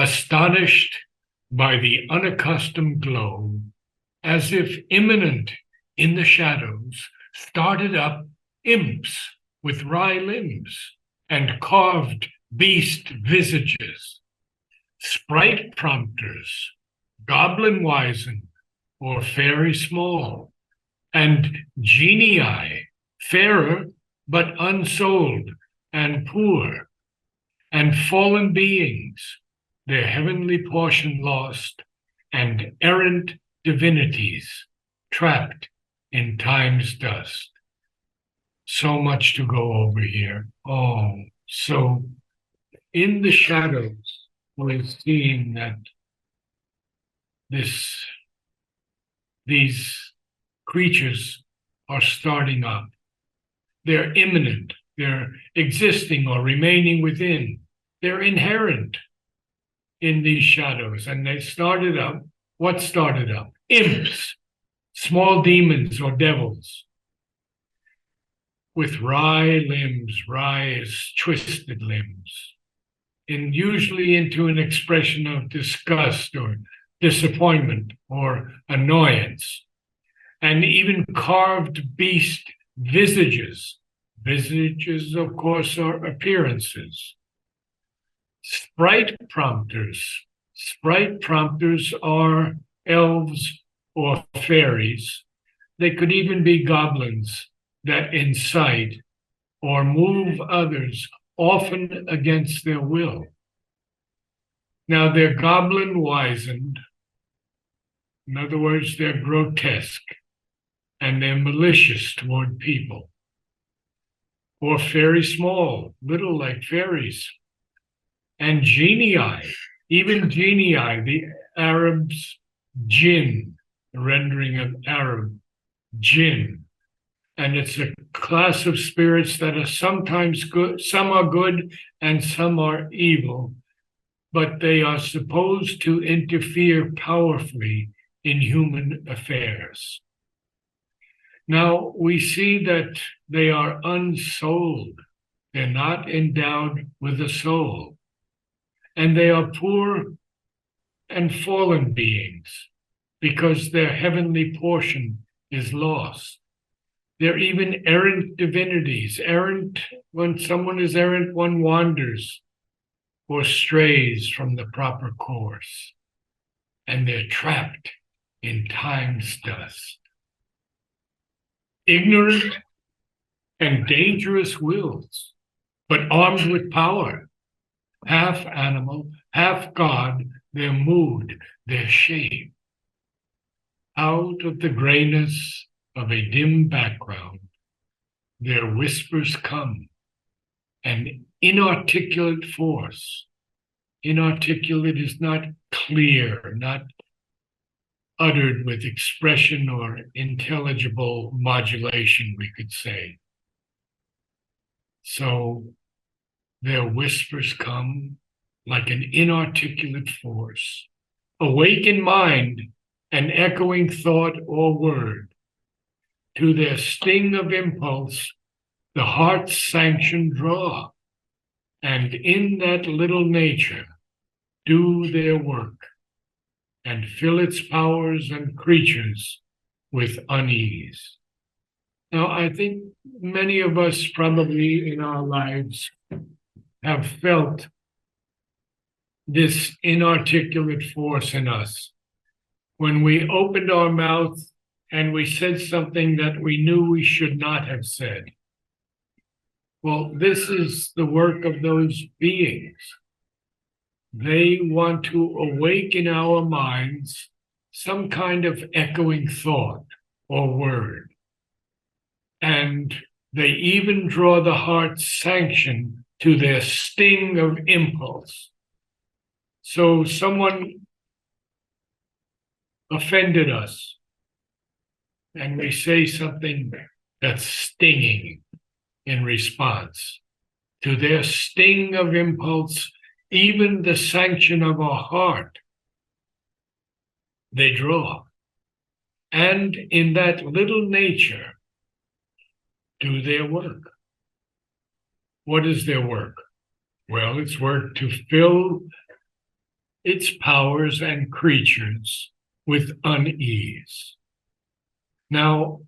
astonished by the unaccustomed glow, as if imminent in the shadows, started up imps with wry limbs and carved beast visages, sprite prompters, goblin wizened or fairy small, and genii, fairer but unsouled and poor, and fallen beings, their heavenly portion lost, and errant divinities trapped in time's dust. So much to go over here. Oh, so in the shadows, we're seeing that these creatures are starting up. They're imminent. They're existing or remaining within. They're inherent in these shadows. And they started up. What started up? Imps, small demons or devils, with wry limbs, wry as twisted limbs, and usually into an expression of disgust or disappointment or annoyance, and even carved beast visages. Visages, of course, are appearances. Sprite prompters. Sprite prompters are elves or fairies. They could even be goblins that incite or move others, often against their will. Now, they're goblin wizened. In other words, they're grotesque and they're malicious toward people. Or fairy small, little like fairies. And genii, even genii, the Arabs, jinn, the rendering of Arab, jinn. And it's a class of spirits that are sometimes good, some are good and some are evil, but they are supposed to interfere powerfully in human affairs. Now, we see that they are unsouled. They're not endowed with a soul. And they are poor and fallen beings because their heavenly portion is lost. They're even errant divinities. Errant, when someone is errant, one wanders or strays from the proper course. And they're trapped in time's dust. Ignorant and dangerous wills, but armed with power. Half animal, half God, their mood, their shape. Out of the grayness of a dim background, their whispers come, an inarticulate force. Inarticulate is not clear, not uttered with expression or intelligible modulation, we could say. So their whispers come like an inarticulate force, awake in mind, an echoing thought or word. To their sting of impulse, the heart's sanction draw, and in that little nature do their work, and fill its powers and creatures with unease. Now, I think many of us probably in our lives have felt this inarticulate force in us when we opened our mouth and we said something that we knew we should not have said. Well, this is the work of those beings. They want to awaken in our minds some kind of echoing thought or word. And they even draw the heart's sanction to their sting of impulse. So someone offended us, and we say something that's stinging in response to their sting of impulse, even the sanction of our heart, they draw. And in that little nature, do their work. What is their work? Well, it's work to fill its powers and creatures with unease. Now,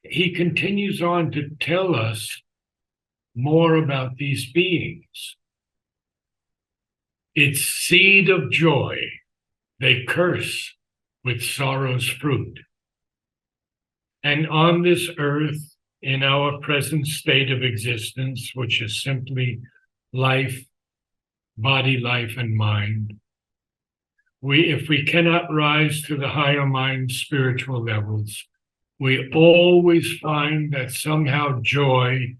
he continues on to tell us more about these beings. Its seed of joy they curse with sorrow's fruit. And on this earth, in our present state of existence, which is simply life, body, life, and mind, if we cannot rise to the higher mind spiritual levels, we always find that somehow joy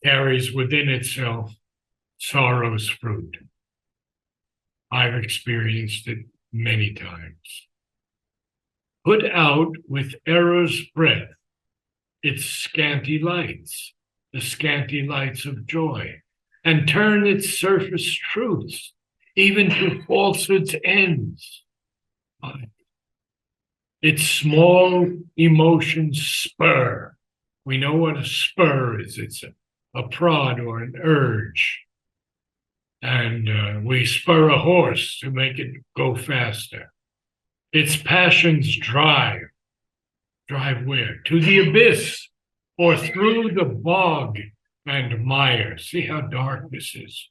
carries within itself sorrow's fruit. I've experienced it many times. Put out with error's breath its scanty lights, the scanty lights of joy, and turn its surface truths even to falsehood's ends. Its small emotions spur. We know what a spur is. It's a prod or an urge. And we spur a horse to make it go faster. Its passions drive. Drive where? To the abyss or through the bog and mire. See how dark this is.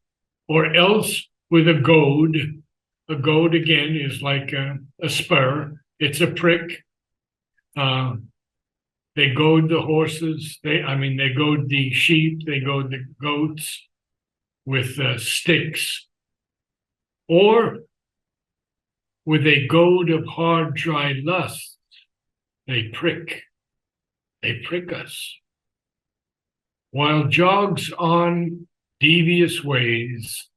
Or else with a goad. A goad, again, is like a spur. It's a prick. They goad the horses. They goad the sheep. They goad the goats with sticks. Or with a goad of hard, dry lust, they prick us. While jogs on devious ways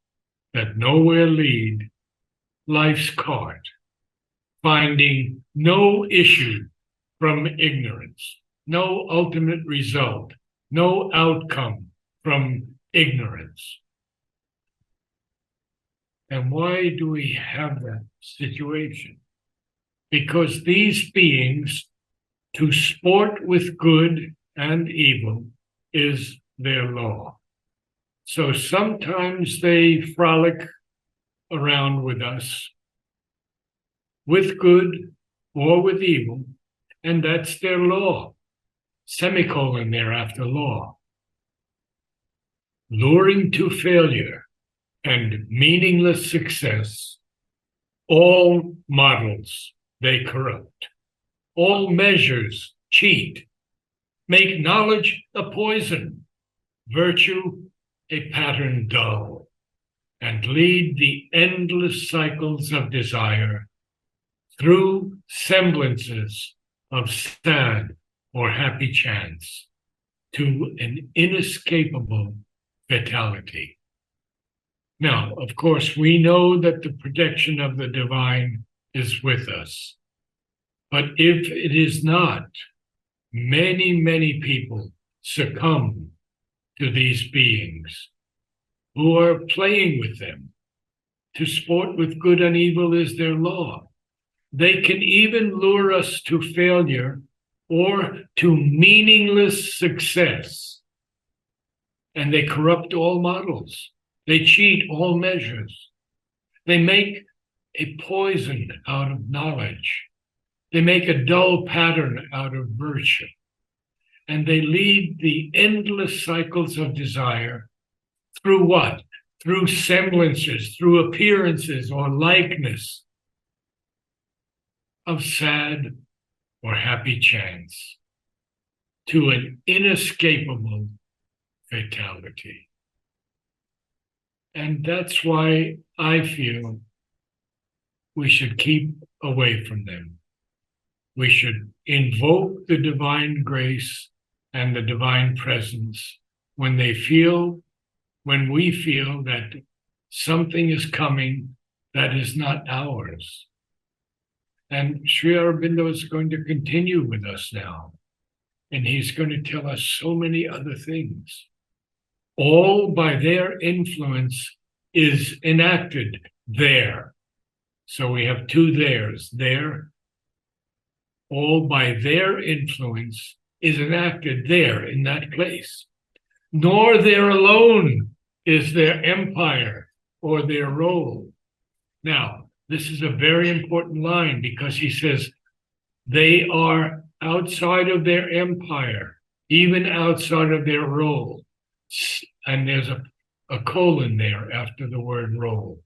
that nowhere lead, life's cart, finding no issue from ignorance, no ultimate result, no outcome from ignorance. And why do we have that situation? Because these beings, to sport with good and evil is their law. So sometimes they frolic around with us, with good or with evil, and that's their law. Semicolon there after law. Luring to failure and meaningless success, all models they corrupt, all measures cheat, make knowledge a poison, virtue a pattern dull, and lead the endless cycles of desire through semblances of sad or happy chance to an inescapable fatality. Now, of course, we know that the protection of the divine is with us. But if it is not, many, many people succumb to these beings who are playing with them. To sport with good and evil is their law. They can even lure us to failure or to meaningless success. And they corrupt all models. They cheat all measures. They make a poison out of knowledge. They make a dull pattern out of virtue. And they lead the endless cycles of desire through what? Through semblances, through appearances or likeness of sad or happy chance to an inescapable fatality. And that's why I feel we should keep away from them. We should invoke the divine grace and the divine presence when we feel that something is coming that is not ours. And Sri Aurobindo is going to continue with us now. And he's going to tell us so many other things. All by their influence is enacted there. So we have two theirs. There, all by their influence is enacted there in that place. Nor there alone is their empire or their role. Now, this is a very important line because he says they are outside of their empire, even outside of their role. And there's a colon there after the word role,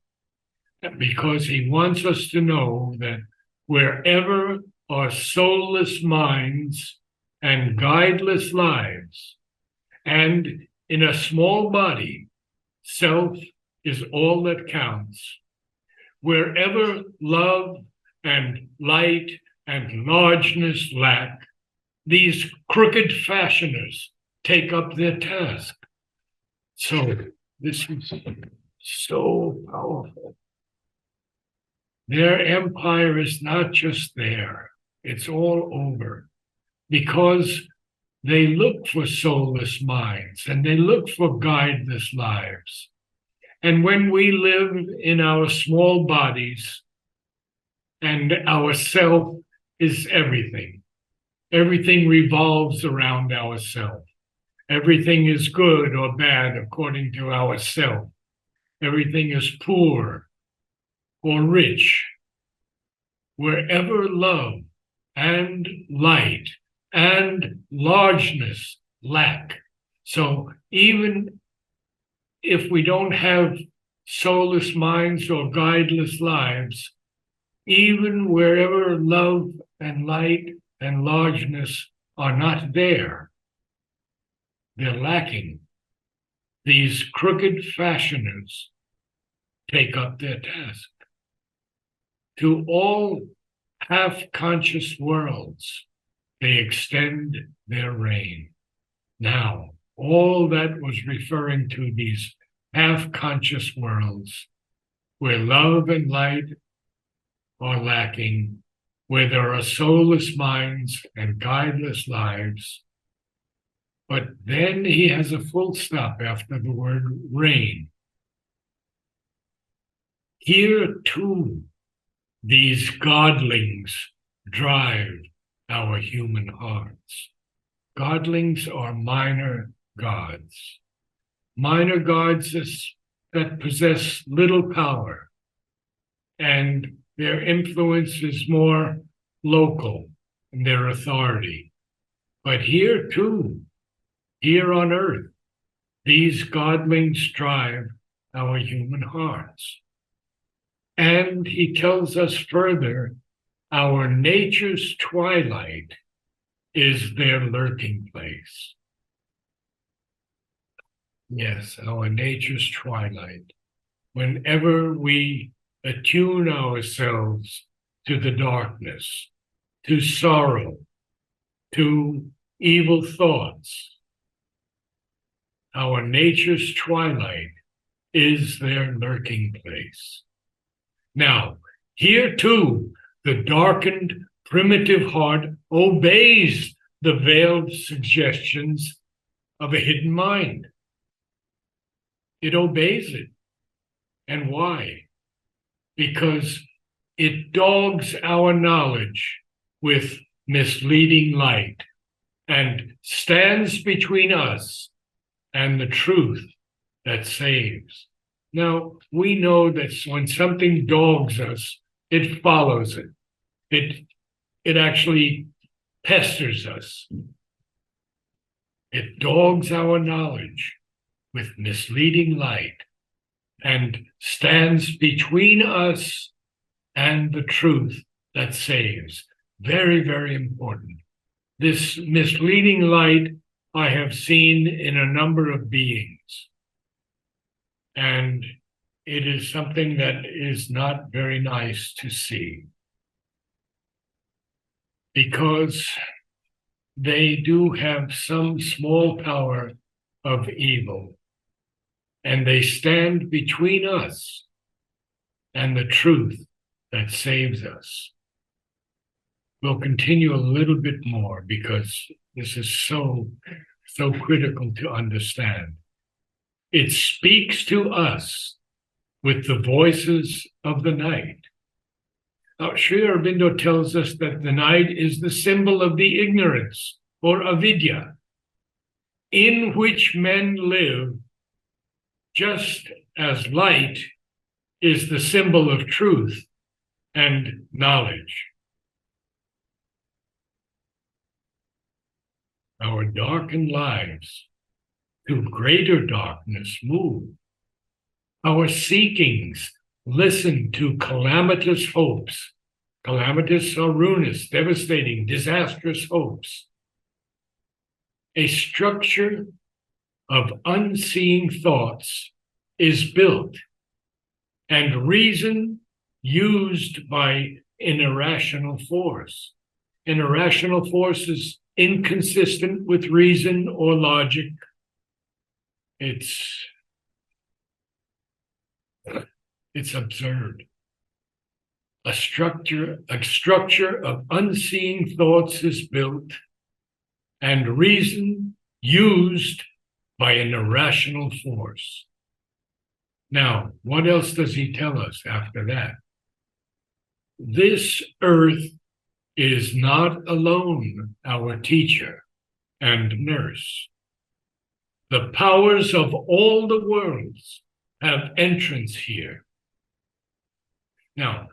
because he wants us to know that wherever are soulless minds and guideless lives, and in a small body, self is all that counts. Wherever love and light and largeness lack, these crooked fashioners take up their task. So this is so powerful. Their empire is not just there, it's all over, because they look for soulless minds and they look for guideless lives. And when we live in our small bodies, and our self is everything, everything revolves around ourself. Everything is good or bad according to ourself. Everything is poor or rich. Wherever love and light and largeness lack. So even if we don't have soulless minds or guideless lives, even wherever love and light and largeness are not there, they're lacking. These crooked fashioners take up their task. To all half-conscious worlds, they extend their reign. Now, all that was referring to these half-conscious worlds where love and light are lacking, where there are soulless minds and guideless lives. But then he has a full stop after the word reign. Here too, these godlings drive our human hearts. Godlings are minor gods. Minor gods that possess little power, and their influence is more local in their authority. But here too, here on earth, these godlings drive our human hearts. And he tells us further, our nature's twilight is their lurking place. Yes, our nature's twilight. Whenever we attune ourselves to the darkness, to sorrow, to evil thoughts, our nature's twilight is their lurking place. Now, here too, the darkened, primitive heart obeys the veiled suggestions of a hidden mind. It obeys it. And why? Because it dogs our knowledge with misleading light and stands between us and the truth that saves. Now, we know that when something dogs us, it follows it. It actually pesters us. It dogs our knowledge with misleading light and stands between us and the truth that saves. Very, very important. This misleading light I have seen in a number of beings. And it is something that is not very nice to see, because they do have some small power of evil, and they stand between us and the truth that saves us. We'll continue a little bit more because this is so critical to understand. It speaks to us with the voices of the night. Now, Sri Aurobindo tells us that the night is the symbol of the ignorance, or avidya, in which men live, just as light is the symbol of truth and knowledge. Our darkened lives to greater darkness move. Our seekings listen to calamitous hopes. Calamitous or ruinous, devastating, disastrous hopes. A structure of unseeing thoughts is built, and reason used by an irrational force. An irrational force is inconsistent with reason or logic. It's absurd. A structure of unseeing thoughts is built, and reason used by an irrational force. Now, what else does he tell us after that? This earth is not alone our teacher and nurse. The powers of all the worlds have entrance here. Now,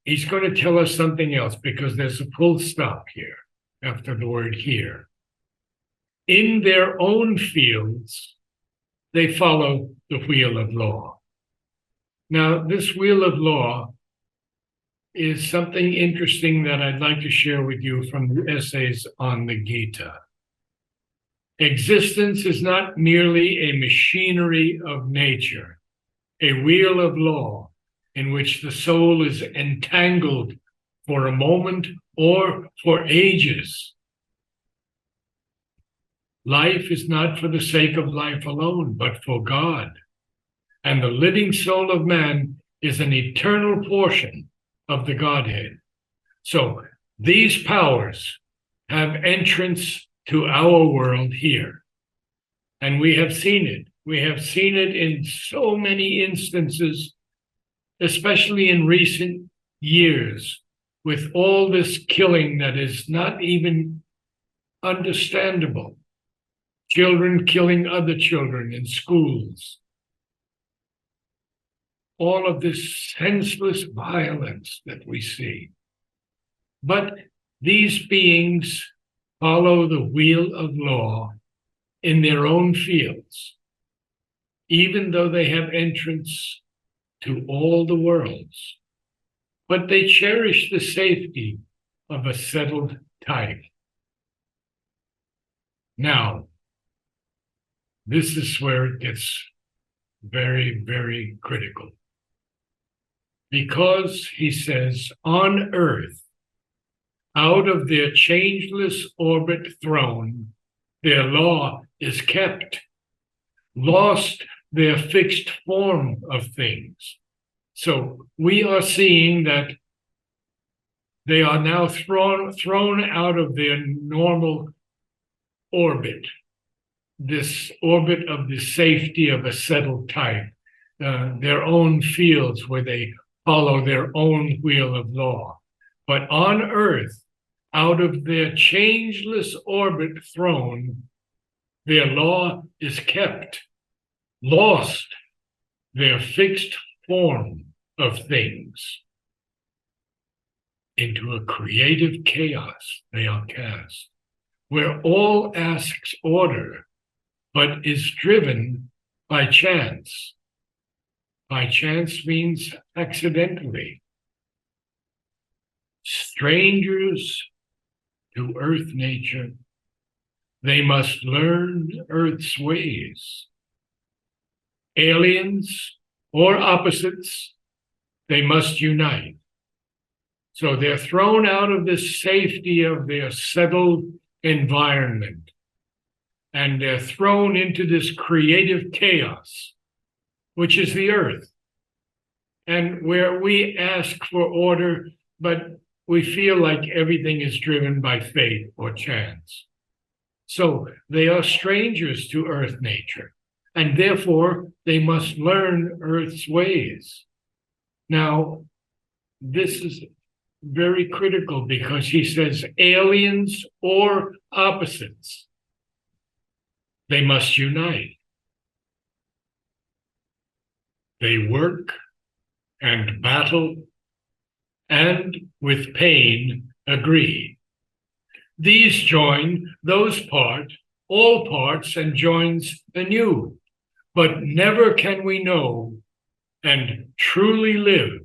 he's going to tell us something else because there's a full stop here after the word here. In their own fields, they follow the wheel of law. Now, this wheel of law is something interesting that I'd like to share with you from the essays on the Gita. Existence is not merely a machinery of nature, a wheel of law in which the soul is entangled for a moment or for ages. Life is not for the sake of life alone, but for God. And the living soul of man is an eternal portion of the Godhead. So these powers have entrance to our world here. And we have seen it. We have seen it in so many instances, especially in recent years, with all this killing that is not even understandable. Children killing other children in schools. All of this senseless violence that we see. But these beings follow the wheel of law in their own fields, even though they have entrance to all the worlds. But they cherish the safety of a settled type. Now, this is where it gets very, very critical. Because, he says, on earth, out of their changeless orbit thrown, their law is kept, lost their fixed form of things. So we are seeing that they are now thrown out of their normal orbit, this orbit of the safety of a settled type, their own fields where they follow their own wheel of law. But on earth, out of their changeless orbit thrown, their law is kept, lost their fixed form of things. Into a creative chaos they are cast, where all asks order, but is driven by chance. By chance means accidentally. Strangers to earth nature, they must learn earth's ways. Aliens or opposites, they must unite. So they're thrown out of the safety of their settled environment, and they're thrown into this creative chaos, which is the earth, and where we ask for order, but we feel like everything is driven by fate or chance. So they are strangers to earth nature, and therefore they must learn earth's ways. Now, this is very critical because he says aliens or opposites, they must unite. They work and battle, and with pain agree. These join, those part, all parts, and joins anew. But never can we know and truly live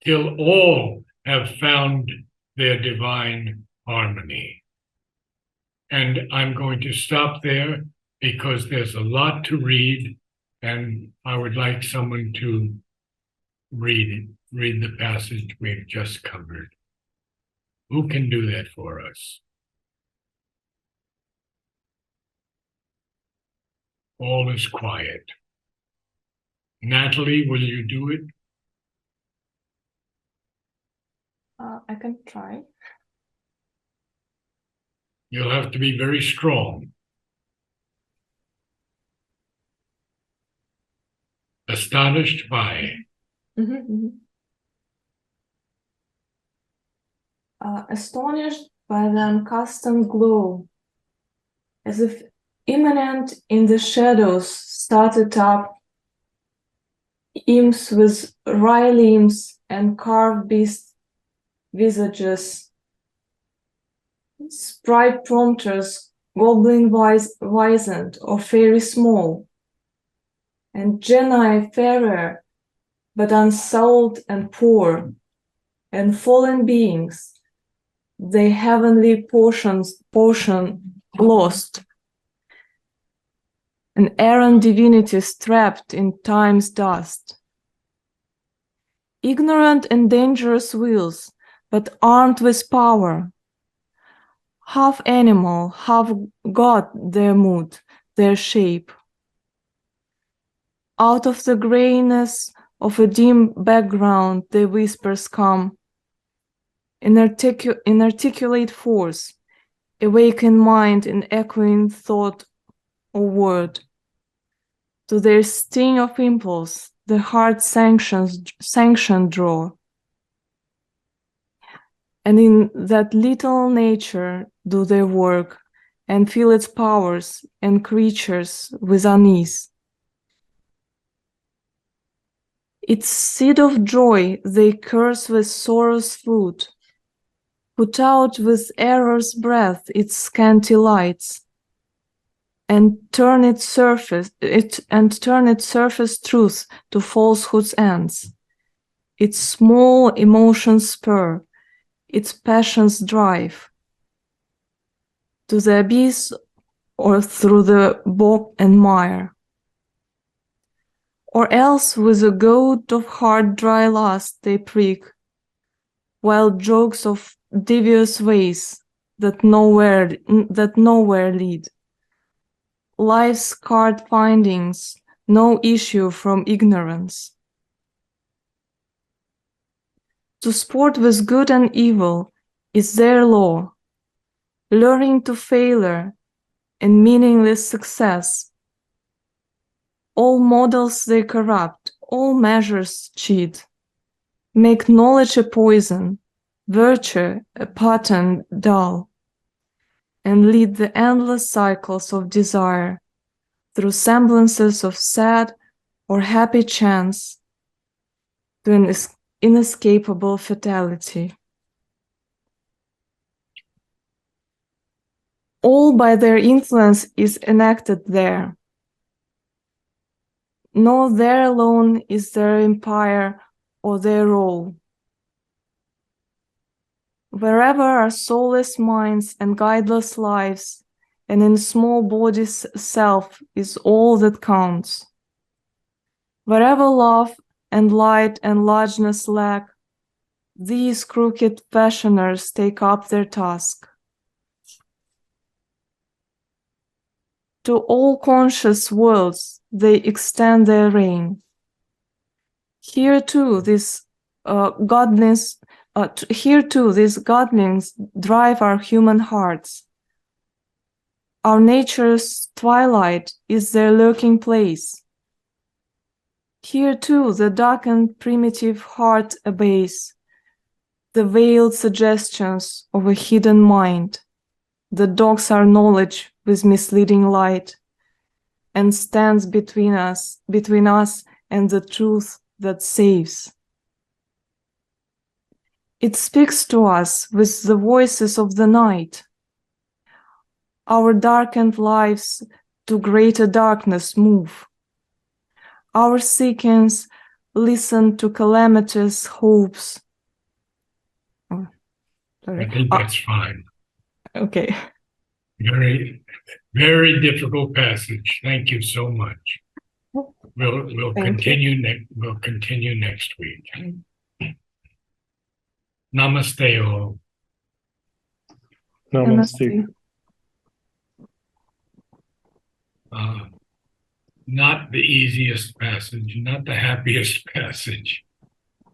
till all have found their divine harmony. And I'm going to stop there because there's a lot to read, and I would like someone to read the passage we've just covered. Who can do that for us? All is quiet. Natalie, will you do it? I can try. You'll have to be very strong. Astonished by. Astonished by the unaccustomed glow, as if immanent in the shadows, started up imps with wry limbs and carved beast visages, sprite prompters, goblin wizened or fairy small, and genii fairer, but unsouled and poor, and fallen beings, their heavenly portion lost, and errant divinities trapped in time's dust. Ignorant and dangerous wills, but armed with power, half animal, half god their mood, their shape. Out of the grayness of a dim background their whispers come, inarticulate force, awakened mind in echoing thought or word. To their sting of impulse, the heart sanction draw. And in that little nature do their work, and feel its powers and creatures with unease. Its seed of joy they curse with sorrow's fruit, put out with error's breath its scanty lights, and turn its surface truth to falsehood's ends. Its small emotions spur, its passions drive, to the abyss or through the bog and mire. Or else with a goad of hard dry lust they prick, wild jokes of devious ways that nowhere lead. Life's scarred findings, no issue from ignorance. To sport with good and evil is their law, luring to failure and meaningless success. All models they corrupt, all measures cheat, make knowledge a poison, virtue a pattern dull, and lead the endless cycles of desire through semblances of sad or happy chance to an inescapable fatality. All by their influence is enacted there. No, there alone is their empire or their role. Wherever are soulless minds and guideless lives, and in small bodies self is all that counts. Wherever love and light and largeness lack, these crooked fashioners take up their task. To all conscious worlds they extend their reign. Here too these godlings drive our human hearts. Our nature's twilight is their lurking place. Here too the darkened primitive heart obeys the veiled suggestions of a hidden mind that dogs our knowledge with misleading light and stands between us and the truth that saves. It speaks to us with the voices of the night. Our darkened lives to greater darkness move. Our seekings listen to calamitous hopes. Oh, sorry. I think that's fine. Okay. Very, very difficult passage. Thank you so much. We'll continue next week. Namaste all. Namaste. Not the easiest passage, not the happiest passage,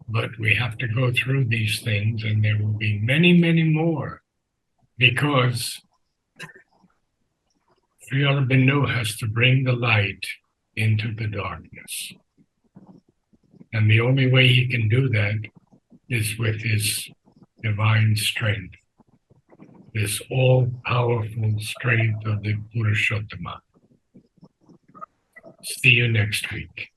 but we have to go through these things, and there will be many, many more, because Sri Aurobindo has to bring the light into the darkness. And the only way he can do that is with his divine strength, this all-powerful strength of the Purushottama. See you next week.